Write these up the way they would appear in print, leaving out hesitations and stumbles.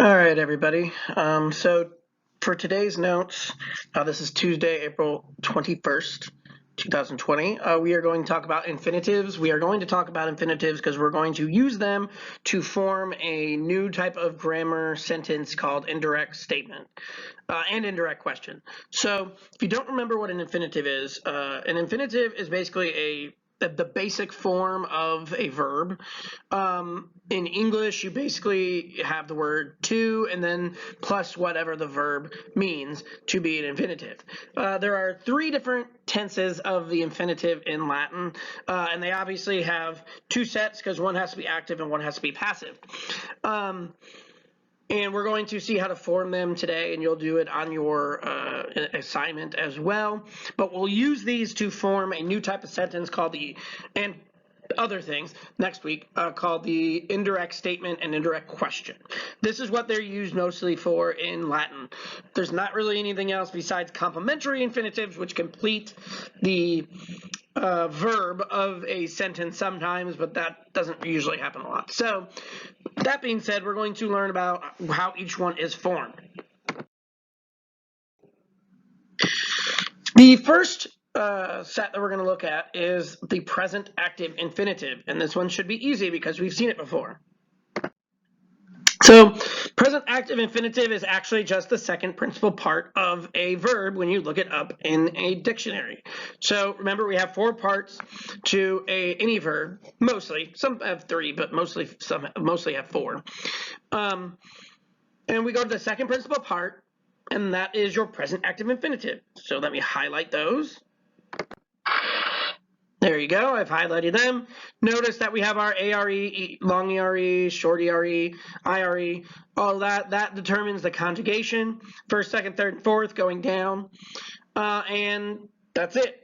All right, everybody. So for today's notes, this is Tuesday, April 21st, 2020. We are going to talk about infinitives. We are going to talk about infinitives because we're going to use them to form a new type of grammar sentence called indirect statement and indirect question. So if you don't remember what an infinitive is basically the basic form of a verb. In English, you basically have the word to and then plus whatever the verb means to be an infinitive. There are three different tenses of the infinitive in Latin, and they obviously have two sets because one has to be active and one has to be passive. And we're going to see how to form them today, and you'll do it on your assignment as well. But we'll use these to form a new type of sentence called and other things next week, called the indirect statement and indirect question. This is what they're used mostly for in Latin. There's not really anything else besides complementary infinitives, which complete the verb of a sentence sometimes, but that doesn't usually happen a lot. So that being said, we're going to learn about how each one is formed. The first set that we're going to look at is the present active infinitive, and this one should be easy because we've seen it before. So present active infinitive is actually just the second principal part of a verb when you look it up in a dictionary. So remember, we have four parts to any verb, mostly. Some have three, but mostly have four. And we go to the second principal part, and that is your present active infinitive. So let me highlight those. There you go, I've highlighted them. Notice that we have our ARE, long ERE, short ERE, IRE, all that. That determines the conjugation, first, second, third, and fourth going down. And that's it.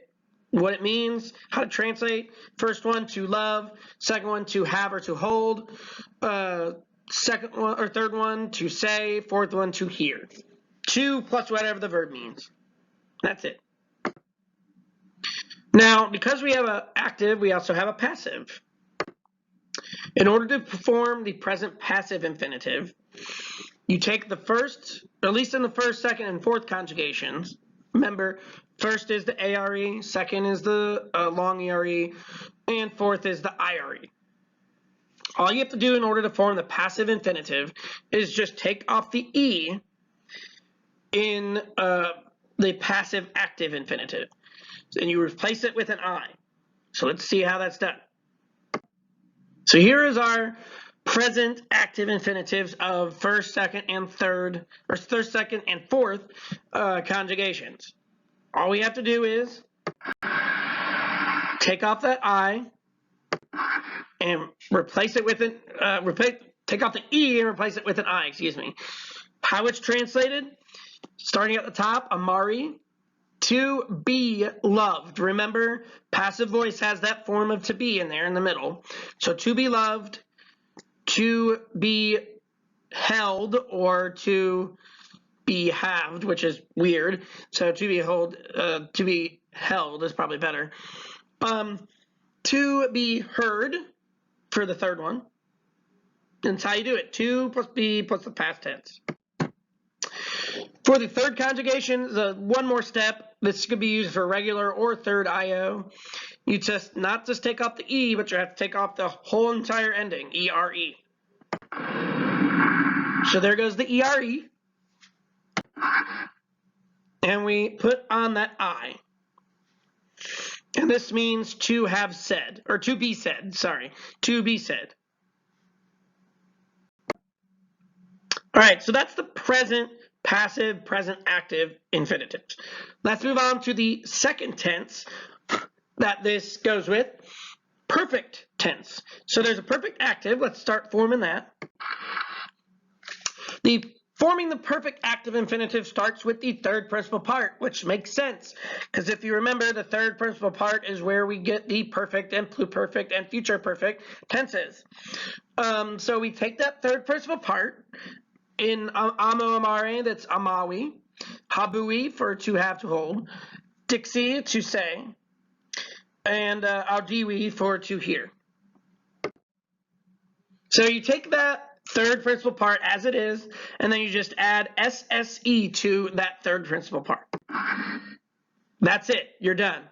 What it means, how to translate. First one, to love. Second one, to have or to hold. Second one or third one, to say. Fourth one, to hear. To plus whatever the verb means. That's it. Now, because we have an active, we also have a passive. In order to perform the present passive infinitive, you take the first, at least in the first, second, and fourth conjugations. Remember, first is the ARE, second is the long ERE, and fourth is the IRE. All you have to do in order to form the passive infinitive is just take off the E in the passive active infinitive, and you replace it with an I. So let's see how that's done. So here is our present active infinitives of first, second, and third, or first, second, and fourth conjugations. All we have to do is take off that I and replace it with an take off the E and replace it with an I. Excuse me. How it's translated? Starting at the top, amari, to be loved. Remember, passive voice has that form of to be in there in the middle. So to be loved, to be held, or to be halved, which is weird. So to be held is probably better. To be heard for the third one. That's how you do it. To plus be plus the past tense. For the third conjugation, one more step. This could be used for regular or third IO. You just not just take off the E, but you have to take off the whole entire ending, ERE. So there goes the ERE. And we put on that I. And this means to have said, or to be said, sorry, to be said. All right, so that's the present passive, present active infinitives. Let's move on to the second tense that this goes with, perfect tense. So there's a perfect active. Let's start forming that. Forming the perfect active infinitive starts with the third principal part, which makes sense, because if you remember, the third principal part is where we get the perfect and pluperfect and future perfect tenses. So we take that third principal part. In amo amare, that's amawi, habui for to have, to hold, dixi, to say, and audiwi for to hear. So you take that third principal part as it is, and then you just add SSE to that third principal part. That's it. You're done.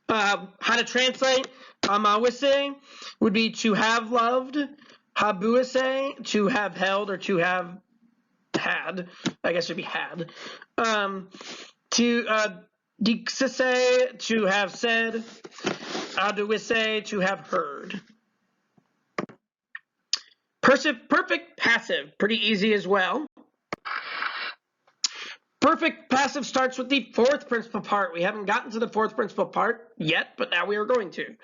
How to translate amawise would be to have loved, habuise, to have held or to have had. I guess it would be had. To dixise, to have said, aduise, to have heard. Perfect passive, pretty easy as well. Perfect passive starts with the fourth principal part. We haven't gotten to the fourth principal part yet, but now we are going to.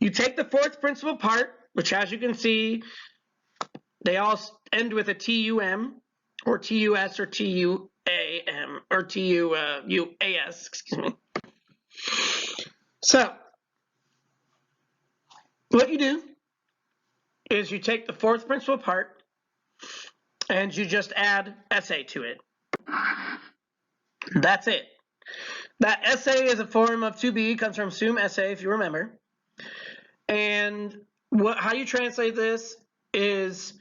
You take the fourth principal part, which as you can see, they all end with a TUM or TUS or TUAM or TUAS, excuse me. So, what you do is you take the fourth principal part and you just add SA to it. That's it. That SA is a form of to be, comes from sum SA if you remember. And how you translate this is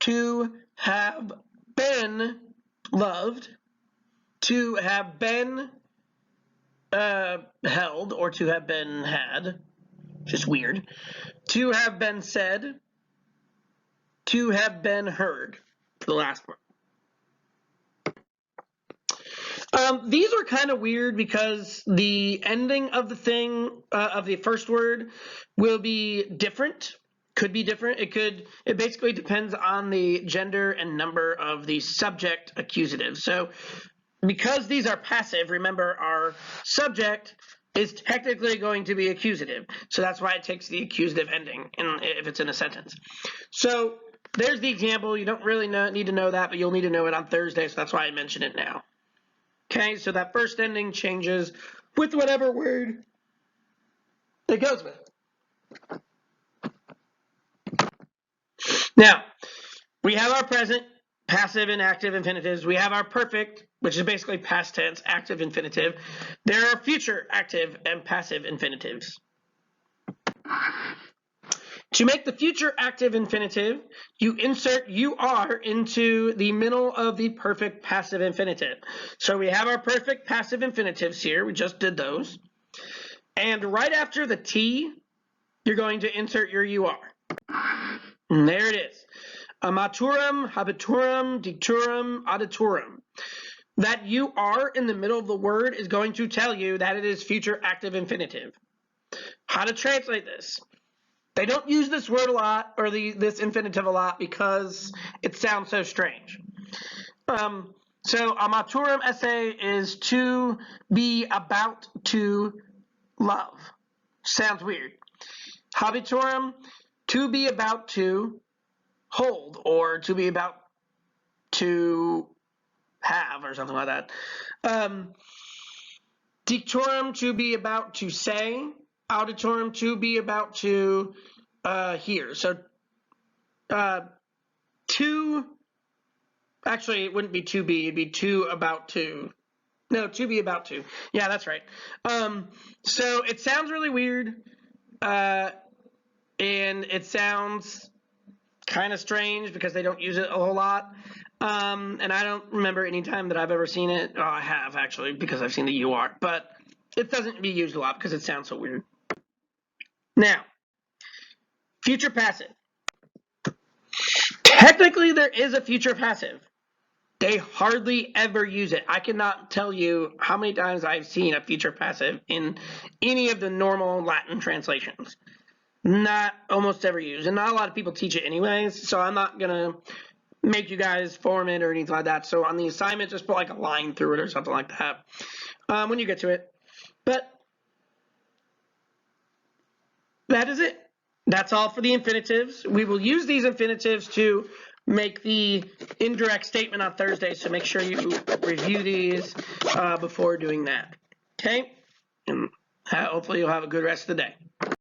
to have been loved, to have been held, or to have been had, just weird, to have been said, to have been heard, for the last one. These are kind of weird because the ending of the thing, of the first word, will be different. Could be different. It basically depends on the gender and number of the subject accusative. So because these are passive, remember our subject is technically going to be accusative. So that's why it takes the accusative ending if it's in a sentence. So there's the example. You don't really need to know that, but you'll need to know it on Thursday. So that's why I mention it now. Okay, so that first ending changes with whatever word it goes with. Now, we have our present, passive and active infinitives. We have our perfect, which is basically past tense, active infinitive. There are future active and passive infinitives. To make the future active infinitive, you insert UR into the middle of the perfect passive infinitive. So we have our perfect passive infinitives here. We just did those. And right after the T, you're going to insert your UR. And there it is. Amaturum, habiturum, dicturum, auditorum. That UR in the middle of the word is going to tell you that it is future active infinitive. How to translate this? They don't use this word a lot, or this infinitive a lot, because it sounds so strange. So amaturum esse is to be about to love. Sounds weird. Habiturum, to be about to hold, or to be about to have, or something like that. Dictorum, to be about to say. Auditorum, to be about to hear. So to, actually it wouldn't be to be, it'd be to about to. No, to be about to. Yeah, that's right. So it sounds really weird, and it sounds kind of strange because they don't use it a whole lot. And I don't remember any time that I've ever seen it. Oh, I have actually, because I've seen the UR, but it doesn't be used a lot because it sounds so weird. Now, future passive. Technically, there is a future passive. They hardly ever use it. I cannot tell you how many times I've seen a future passive in any of the normal Latin translations. Not almost ever used. And not a lot of people teach it anyways, so I'm not going to make you guys form it or anything like that. So on the assignment, just put like a line through it or something like that when you get to it. But that is it. That's all for the infinitives. We will use these infinitives to make the indirect statement on Thursday, so make sure you review these before doing that. Okay? And hopefully you'll have a good rest of the day.